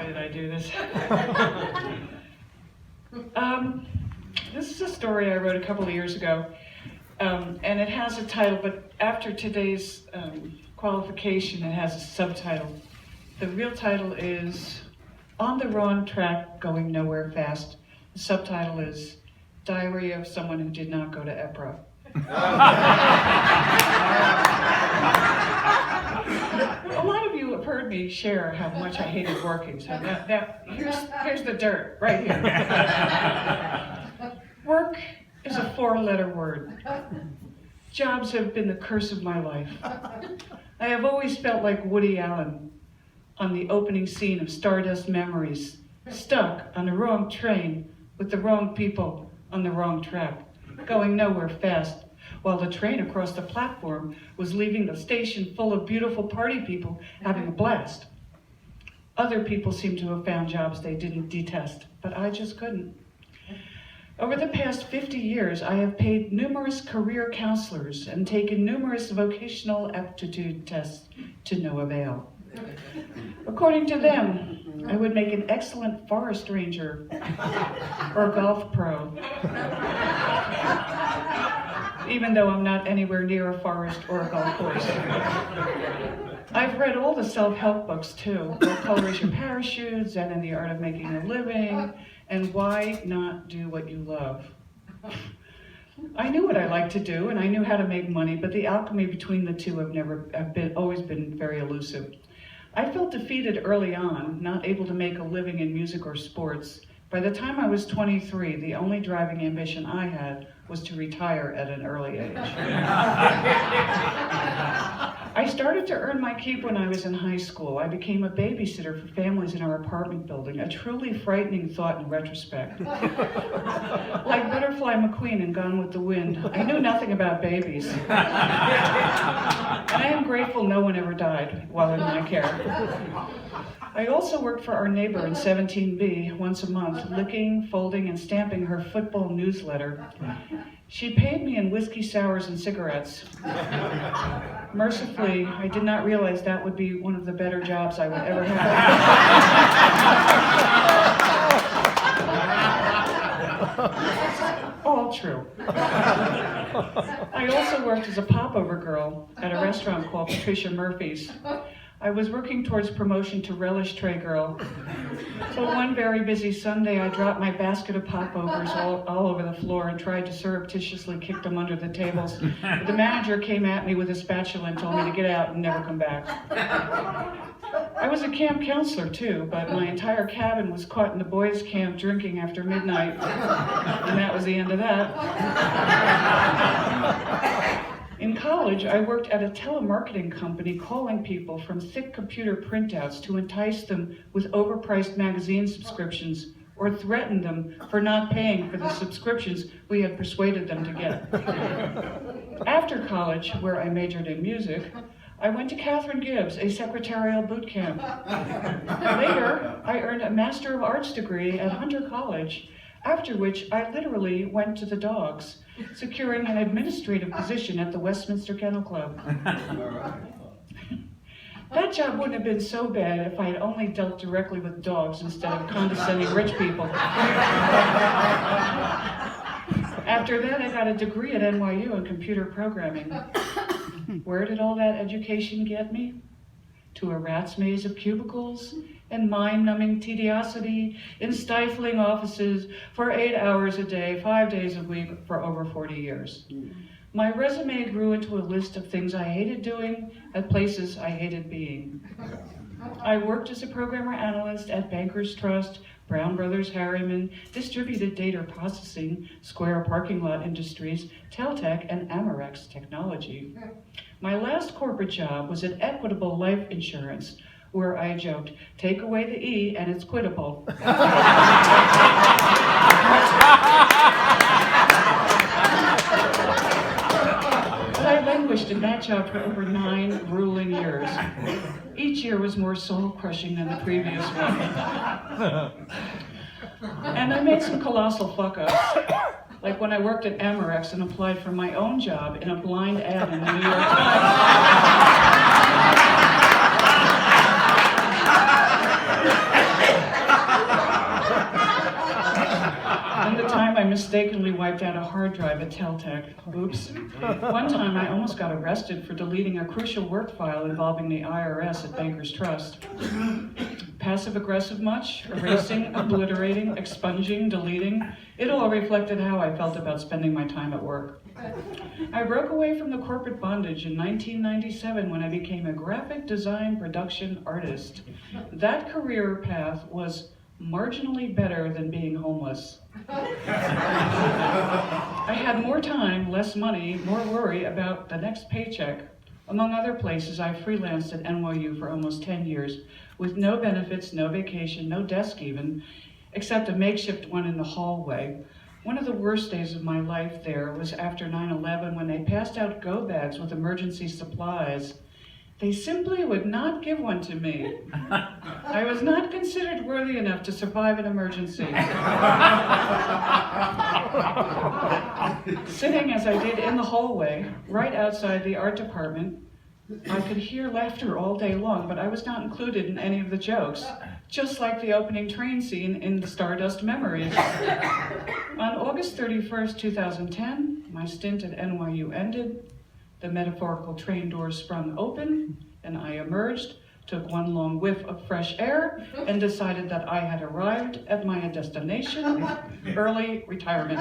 did I do this? This is a story I wrote a couple of years ago, and it has a title, but after today's qualification, it has a subtitle. The real title is On the Wrong Track, Going Nowhere Fast. The subtitle is Diary of Someone Who Did Not Go to EPRA. A lot of you have heard me share how much I hated working, so here's the dirt, right here. Work is a 4-letter word. Jobs have been the curse of my life. I have always felt like Woody Allen on the opening scene of Stardust Memories, stuck on the wrong train with the wrong people on the wrong track, going nowhere fast, while the train across the platform was leaving the station full of beautiful party people having a blast. Other people seem to have found jobs they didn't detest, but I just couldn't. Over the past 50 years, I have paid numerous career counselors and taken numerous vocational aptitude tests to no avail. According to them, I would make an excellent forest ranger or golf pro, even though I'm not anywhere near a forest or a golf course. I've read all the self-help books too, What Color Is Your Parachute, Zen and the Art of Making a Living, and Why Not Do What You Love. I knew what I liked to do, and I knew how to make money, but the alchemy between the two have always been very elusive. I felt defeated early on, not able to make a living in music or sports. By the time I was 23, the only driving ambition I had was to retire at an early age. I started to earn my keep when I was in high school. I became a babysitter for families in our apartment building, a truly frightening thought in retrospect. Like Butterfly McQueen in Gone with the Wind, I knew nothing about babies. And I am grateful no one ever died while in my care. I also worked for our neighbor in 17B once a month, licking, folding, and stamping her football newsletter. She paid me in whiskey sours and cigarettes. Mercifully, I did not realize that would be one of the better jobs I would ever have. All true. I also worked as a popover girl at a restaurant called Patricia Murphy's. I was working towards promotion to relish tray girl. So one very busy Sunday, I dropped my basket of popovers all over the floor and tried to surreptitiously kick them under the tables. But the manager came at me with a spatula and told me to get out and never come back. I was a camp counselor too, but my entire cabin was caught in the boys' camp drinking after midnight, and that was the end of that. In college, I worked at a telemarketing company calling people from thick computer printouts to entice them with overpriced magazine subscriptions or threaten them for not paying for the subscriptions we had persuaded them to get. After college, where I majored in music, I went to Catherine Gibbs, a secretarial boot camp. Later, I earned a Master of Arts degree at Hunter College, after which I literally went to the dogs, securing an administrative position at the Westminster Kennel Club. That job wouldn't have been so bad if I had only dealt directly with dogs instead of condescending rich people. After that, I got a degree at NYU in computer programming. Where did all that education get me? To a rat's maze of cubicles and mind-numbing tediosity in stifling offices for 8 hours a day, 5 days a week for over 40 years. My resume grew into a list of things I hated doing at places I hated being. I worked as a programmer analyst at Bankers Trust, Brown Brothers Harriman, Distributed Data Processing, Square Parking Lot Industries, Teltec, and Amerex Technology. My last corporate job was at Equitable Life Insurance, where I joked, take away the E and it's quittable. But I languished in that job for over 9 grueling years. Each year was more soul-crushing than the previous one. And I made some colossal fuck-ups, like when I worked at Amerex and applied for my own job in a blind ad in the New York Times. mistakenly wiped out a hard drive at Teltec. Oops. One time I almost got arrested for deleting a crucial work file involving the IRS at Bankers Trust. Passive-aggressive much? Erasing, obliterating, expunging, deleting. It all reflected how I felt about spending my time at work. I broke away from the corporate bondage in 1997 when I became a graphic design production artist. That career path was marginally better than being homeless. I had more time, less money, more worry about the next paycheck. Among other places, I freelanced at NYU for almost 10 years with no benefits, no vacation, no desk even, except a makeshift one in the hallway. One of the worst days of my life there was after 9/11 when they passed out go bags with emergency supplies. They simply would not give one to me. I was not considered worthy enough to survive an emergency. Sitting as I did in the hallway, right outside the art department, I could hear laughter all day long, but I was not included in any of the jokes, just like the opening train scene in the Stardust Memories. On August 31st, 2010, my stint at NYU ended. The metaphorical train doors sprung open, and I emerged, took one long whiff of fresh air, and decided that I had arrived at my destination, early retirement.